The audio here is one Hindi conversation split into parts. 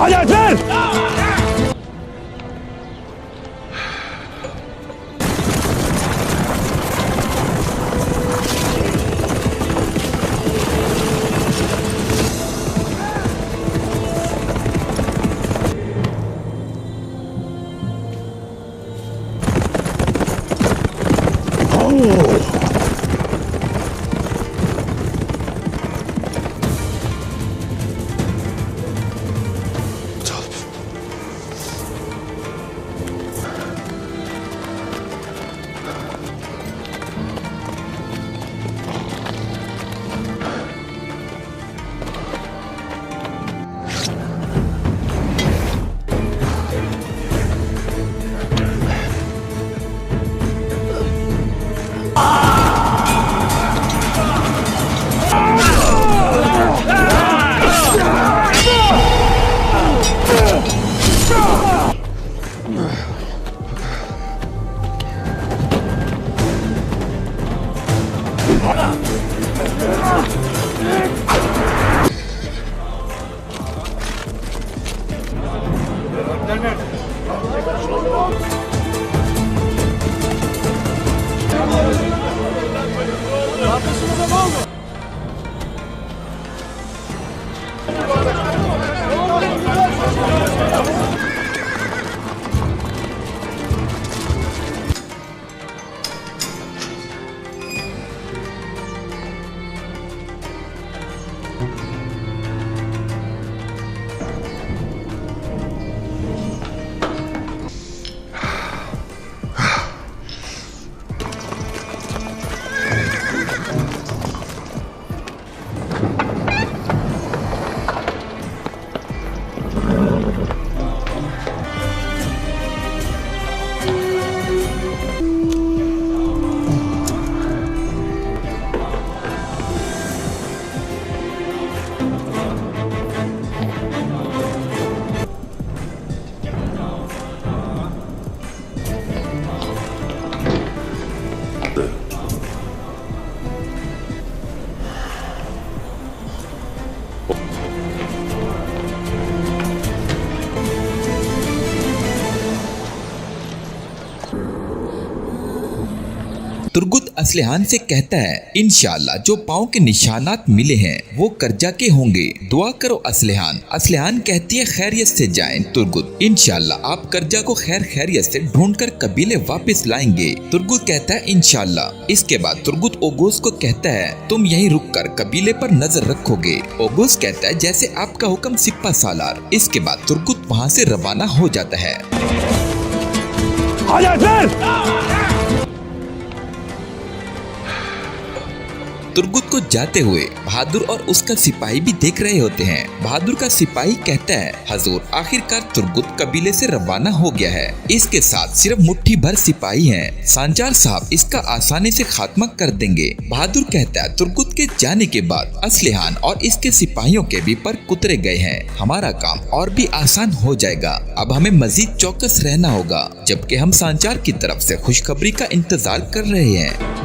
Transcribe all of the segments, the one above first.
आजा फिर। तुर्गुत असलिहान से कहता है, इंशाअल्लाह जो पाँव के निशानात मिले हैं वो कर्जा के होंगे, दुआ करो असलिहान। असलिहान कहती है खैरियत से जाएं। तुर्गुत, इंशाअल्लाह आप कर्जा को खैर खैरियत से ढूंढकर कबीले वापस लाएंगे। तुर्गुत कहता है इंशाअल्लाह। इसके बाद तुर्गुत ओगोस को कहता है, तुम यहीं रुककर कबीले पर नजर रखोगे। ओगोस कहता है, जैसे आपका हुक्म सिप्पा सालार। इसके बाद तुर्गुत वहाँ से रवाना हो जाता है। आजा फिर। तुर्गुत को जाते हुए बहादुर और उसका सिपाही भी देख रहे होते हैं। बहादुर का सिपाही कहता है, हजूर आखिरकार तुर्गुत कबीले से रवाना हो गया है। इसके साथ सिर्फ मुट्ठी भर सिपाही हैं। सांचार साहब इसका आसानी से खात्मा कर देंगे। बहादुर कहता है, तुर्गुत के जाने के बाद असलिहान और इसके सिपाहियों के भी पर कुतरे गए हैं। हमारा काम और भी आसान हो जाएगा। अब हमें मजीद चौकस रहना होगा, जबकि हम सांचार की तरफ से खुशखबरी का इंतजार कर रहे हैं।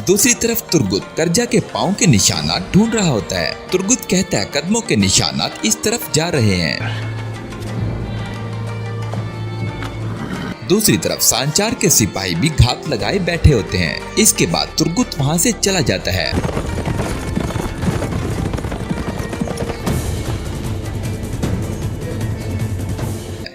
दूसरी तरफ तुर्गुत कर्जा के पाँव के निशानात ढूंढ रहा होता है। तुर्गुत कहता है, कदमों के निशानात इस तरफ जा रहे हैं। दूसरी तरफ सांचार के सिपाही भी घात लगाए बैठे होते हैं। इसके बाद तुर्गुत वहां से चला जाता है।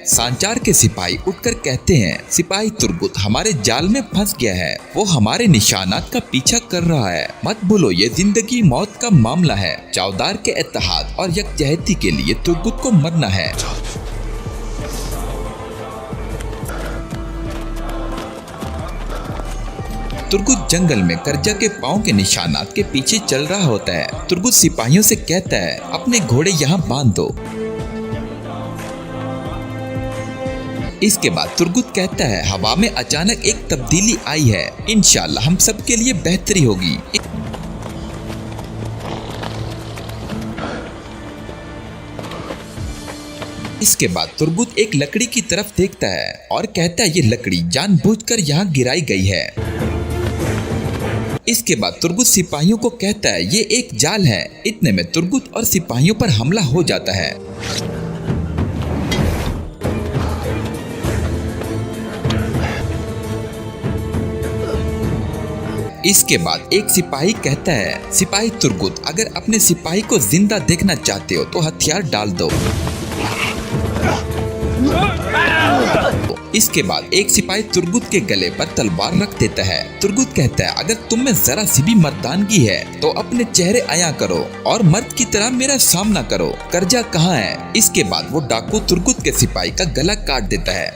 सांचार के सिपाही उठकर कहते हैं, सिपाही तुर्गुत हमारे जाल में फंस गया है। वो हमारे निशानात का पीछा कर रहा है। मत भूलो, ये जिंदगी मौत का मामला है। चौदार के इत्तेहाद और यकजहती के लिए तुर्गुत को मरना है। तुर्गुत जंगल में कर्जा के पाँव के निशानात के पीछे चल रहा होता है। तुर्गुत सिपाहियों से कहता है, अपने घोड़े यहाँ बांध दो। इसके बाद तुर्गुत कहता है, हवा में अचानक एक तब्दीली आई है। इंशाअल्लाह हम सब के लिए बेहतरी होगी। इसके बाद तुर्गुत एक लकड़ी की तरफ देखता है और कहता है ये लकड़ी जानबूझकर यहाँ गिराई गई है। इसके बाद तुर्गुत सिपाहियों को कहता है ये एक जाल है। इतने में तुर्गुत और सिपाहियों पर हमला हो जाता है। इसके बाद एक सिपाही कहता है सिपाही तुर्गुत अगर अपने सिपाही को जिंदा देखना चाहते हो तो हथियार डाल दो। इसके बाद एक सिपाही तुर्गुत के गले पर तलवार रख देता है। तुर्गुत कहता है अगर तुम में जरा सी भी मर्दानगी है तो अपने चेहरे आया करो और मर्द की तरह मेरा सामना करो। कर्जा कहाँ है? इसके बाद वो डाकू तुर्गुत के सिपाही का गला काट देता है।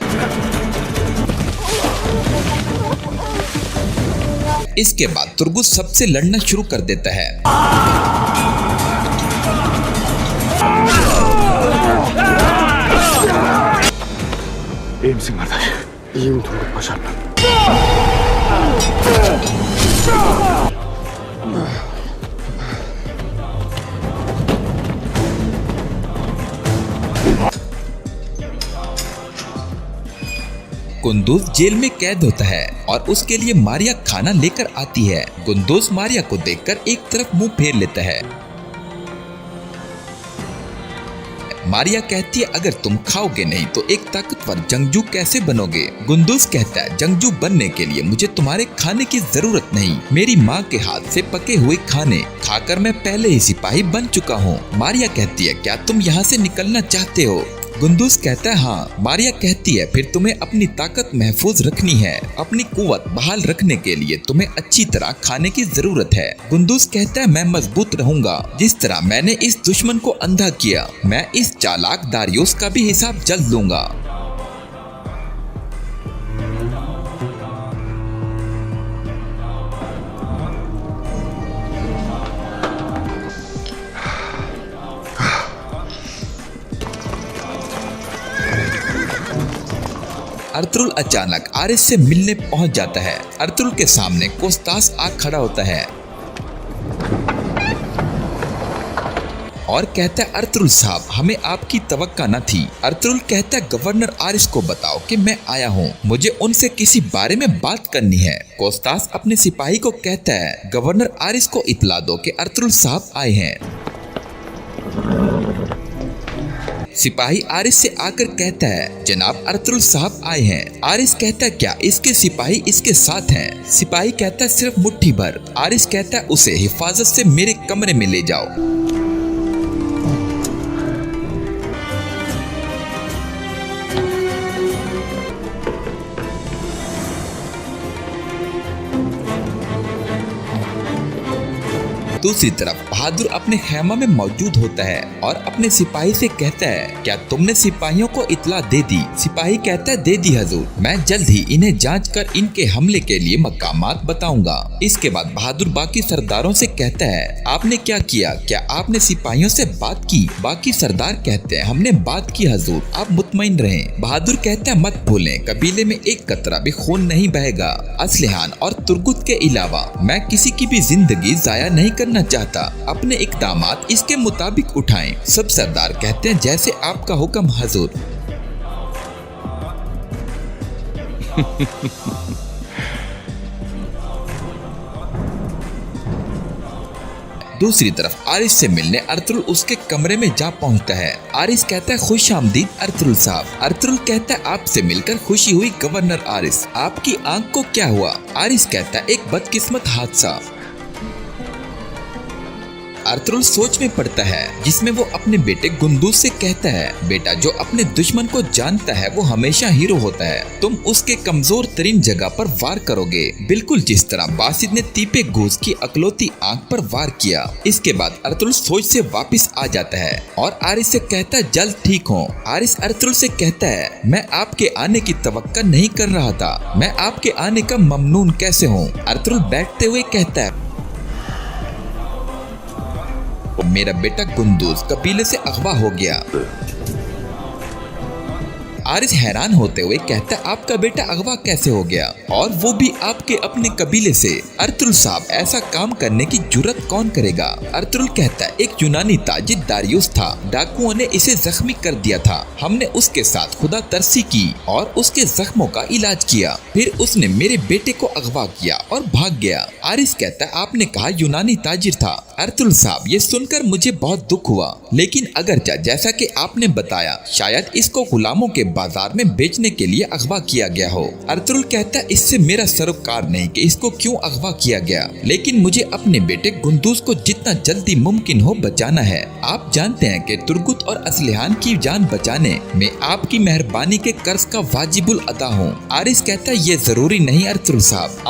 इसके बाद तुर्गुत सबसे लड़ना शुरू कर देता है। İyi misin kardeş? İyiyim Turgut Paşam. गुंदूज jail में कैद होता है और उसके लिए मारिया खाना लेकर आती है। गुंदूज मारिया को देखकर एक तरफ मुंह फेर लेता है। मारिया कहती है अगर तुम खाओगे नहीं तो एक ताकतवर जंगजू कैसे बनोगे? गुंदूज कहता है जंगजू बनने के लिए मुझे तुम्हारे खाने की जरूरत नहीं। मेरी माँ के हाथ से पके हुए खाने खाकर मैं पहले ही सिपाही बन चुका हूँ। मारिया कहती है क्या तुम यहाँ से निकलना चाहते हो? गुंदूज कहता है हाँ। मारिया कहती है फिर तुम्हें अपनी ताकत महफूज रखनी है। अपनी कुव्वत बहाल रखने के लिए तुम्हें अच्छी तरह खाने की जरूरत है। गुंदूज कहता है मैं मजबूत रहूंगा। जिस तरह मैंने इस दुश्मन को अंधा किया मैं इस चालाक दारियुस का भी हिसाब जल्द लूंगा। अर्तुगरुल अचानक आरिस से मिलने पहुंच जाता है। अर्तुगरुल के सामने कोस्तास आ खड़ा होता है और कहता है अर्तुगरुल साहब हमें आपकी तवक्का न थी। अर्तुगरुल कहता है गवर्नर आरिस को बताओ कि मैं आया हूँ, मुझे उनसे किसी बारे में बात करनी है। कोस्तास अपने सिपाही को कहता है गवर्नर आरिस को इतला दो कि अर्तुगरुल साहब आए हैं। सिपाही आरिस से आकर कहता है जनाब अर्तुगरुल साहब आए हैं। आरिस कहता है क्या इसके सिपाही इसके साथ हैं? सिपाही कहता है सिर्फ मुट्ठी भर। आरिस कहता है उसे हिफाजत से मेरे कमरे में ले जाओ। दूसरी तरफ बहादुर अपने खेमा में मौजूद होता है और अपने सिपाही से कहता है क्या तुमने सिपाहियों को इतला दे दी? सिपाही कहता है दे दी हजूर, मैं जल्द ही इन्हें जांच कर इनके हमले के लिए मकामात बताऊंगा। इसके बाद बहादुर बाकी सरदारों से कहता है आपने क्या किया? क्या आपने सिपाहियों से बात की? बाकी सरदार कहते हैं हमने बात की हजूर, आप मुतमईन रहें। बहादुर कहता है मत भूलें कबीले में एक कतरा भी खून नहीं बहेगा। असलिहान और तुर्गुत के अलावा मैं किसी की भी जिंदगी जाया नहीं करना चाहता। अपने इक़दामात इसके मुताबिक उठाएं। सब सरदार कहते हैं जैसे आपका हुक्म हजूर। दूसरी तरफ आरिस से मिलने अर्तुगरुल उसके कमरे में जा पहुंचता है। आरिस कहता है खुश आमदीद अर्तुगरुल साहब। अर्तुगरुल कहता है आपसे मिलकर खुशी हुई गवर्नर आरिस, आपकी आंख को क्या हुआ? आरिस कहता है एक बदकिस्मत हादसा। अर्तुगरुल सोच में पड़ता है जिसमें वो अपने बेटे गुंदूज से कहता है बेटा जो अपने दुश्मन को जानता है वो हमेशा हीरो होता है। तुम उसके कमजोर तरीन जगह पर वार करोगे, बिल्कुल जिस तरह बासित ने तीपे गूज की अकलौती आंख पर वार किया। इसके बाद अर्तुगरुल सोच से वापस आ जाता है और आरिस से कहता है जल्द ठीक हो। आरिस अर्तुगरुल से कहता है मैं आपके आने की तवक्का नहीं कर रहा था, मैं आपके आने का ममनून कैसे हूँ? अर्तुगरुल बैठते हुए कहता है मेरा बेटा गुंदूज कबीले से अगवा हो गया। आरिस हैरान होते हुए कहता आपका बेटा अगवा कैसे हो गया और वो भी आपके अपने कबीले से। अर्तुल साहब ऐसा काम करने की जुर्रत कौन करेगा? अर्तुल कहता एक यूनानी ताजिर दारियुस था, डाकुओं ने इसे जख्मी कर दिया था, हमने उसके साथ खुदा तरसी की और उसके जख्मों का इलाज किया, फिर उसने मेरे बेटे को अगवा किया और भाग गया। आरिस कहता आपने कहा यूनानी ताजिर था। अर्तुल साहब ये सुनकर मुझे बहुत दुख हुआ, लेकिन अगरचे जैसा कि आपने बताया शायद इसको गुलामों के बाजार में बेचने के लिए अगवा किया गया हो। अर्तुल कहता इससे मेरा सरोकार नहीं कि इसको क्यों अगवा किया गया, लेकिन मुझे अपने बेटे गुंदूज को जितना जल्दी मुमकिन हो बचाना है। आप जानते हैं कि तुर्गुत और असलिहान की जान बचाने में आपकी मेहरबानी के कर्ज का वाजिबुल अदा हूँ। आरिस कहता ये जरूरी नहीं अर्तुल साहब।